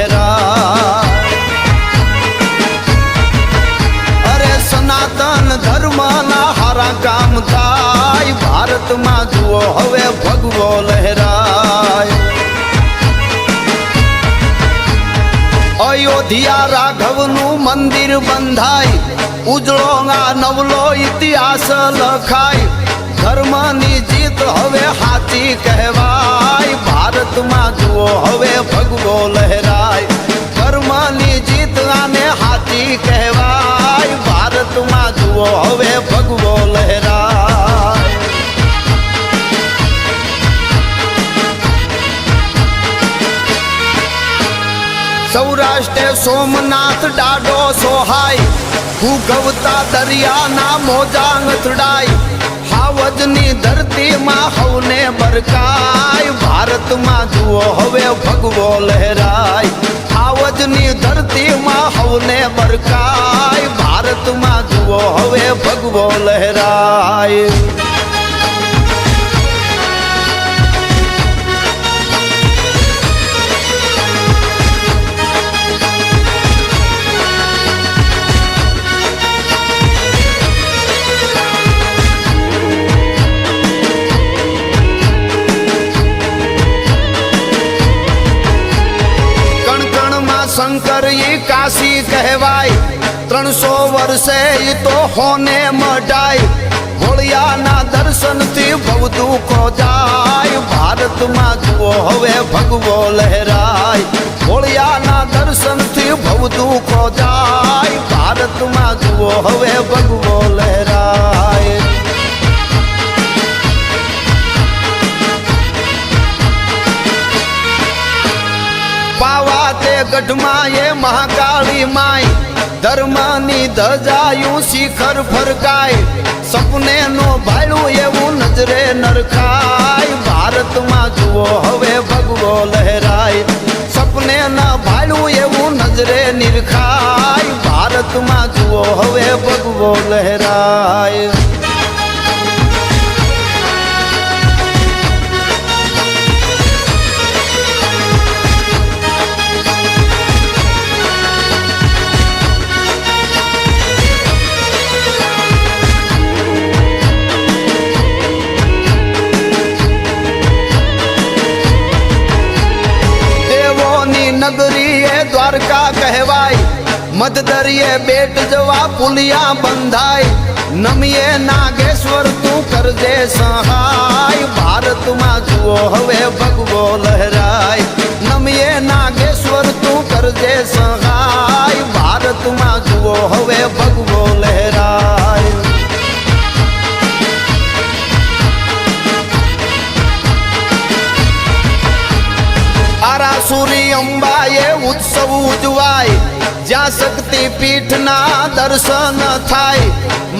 લહેરાય। અરે સનાતન ધર્મના હારા કામ થાય, ભારતમાં જુઓ હવે ભગવો લહેરાય। અયોધ્યા રાઘવનું મંદિર બંધાય, ઉજળો આ નવલો ઇતિહાસ લખાય। ધર્મની જીત હવે સાચી કહેવાય, ભારતમાં જુઓ હવે ભગવો લહેરાય। ધર્મની જીત આને સાચી કહેવાય, ભારતમાં જુઓ હવે ભગવો લહેરાય। સૌરાષ્ટ્રે સોમનાથ ડાડો સોહાય, ભૂગવતા દરિયાના મોજા અથડાય। હાવજની ધરતીમાં હવને બરકાય, ભારતમાં જુઓ હવે ભગવો લહેરાય। હાવજની ધરતીમાં હવને બરકાય, ભારતમાં જુઓ હવે ભગવો લહેરાય। શંકર ઈ કાશી કહેવાય, 300 વર્ષે ઈ તો હોને મઢાય। હોળિયાના દર્શનથી ભવ દુઃખો જાય, ભારતમાં જુઓ હવે ભગવો લહેરાય। હોળિયાના દર્શનથી ભવ દુઃખો જાય, ભારતમાં જુઓ હવે ભગવો લહેરાય। પાવાતે ગઢમાં એ મહાકાળી માય, ધર્મની ધજાયું શિખર ફરકાય। સપને નો ભાળ્યું એવું નજરે નરખાય, ભારતમાં જુઓ હવે ભગવો લહેરાય। સપને ના ભાળ્યું એવું નજરે નિરખાય, ભારતમાં જુઓ હવે ભગવો લહેરાય। નગરી એ દ્વારકા કહેવાય, મધદરિયે બેટ જવા પુલિયા બંધાય। નમીએ નાગેશ્વર તું કરજે સહાય, ભારતમાં જુઓ હવે ભગવો લહેરાય। નમીએ નાગેશ્વર તું કરજે સહાય, ભારતમાં જુઓ હવે ભગવો લહેરાય। આરાસુરી અંબાએ ઉત્સવ ઉજવાય, જ્યાં શક્તિ પીઠના દર્શન થાય।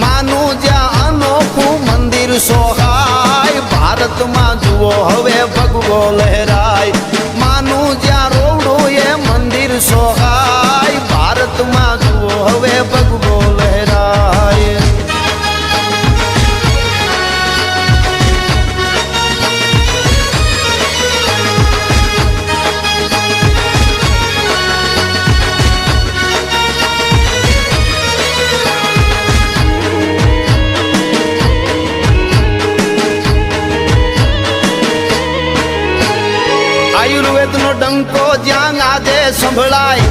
માનું જ્યાં અનોખું મંદિર સોહાય, ભારતમાં જુઓ હવે ભગવો લહેરાય। માનું જ્યાં રોવડું એ મંદિર સોહાય, ભારતમાં જુઓ હવે ભગવો લહેરાય। આયુર્વેદનો ડંકો જ્યાં આજે સંભળાય,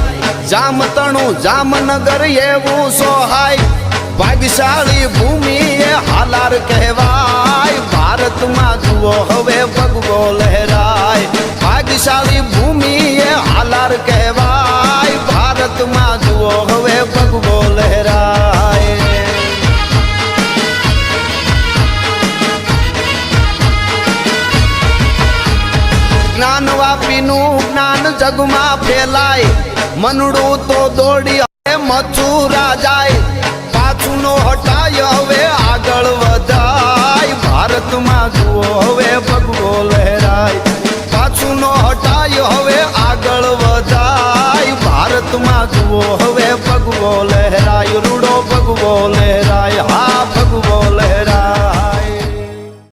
જામતણું જામનગર એવું સોહાય। ભાગ્યશાળી ભૂમિ એ હાલાર કહેવાય, ભારતમાં જુઓ હવે ભગવો લહેરાય। ભાગ્યશાળી ભૂમિ એ હાલાર કહેવાય, ભારતમાં જુઓ હવે ભગવો લહેરાય। જ્ઞાન વાપીનું જ્ઞાન જગમાં ફેલાય, મનડું તો દોડી હવે મથુરા જાય। પાછું નો હટાય હવે આગળ વધાય, ભારતમાં જુઓ હવે ભગવો લહેરાય। પાછું નો હટાય હવે આગળ વધાય, ભારતમાં જુઓ હવે ભગવો લહેરાય। રૂડો ભગવો લહેરાય। હા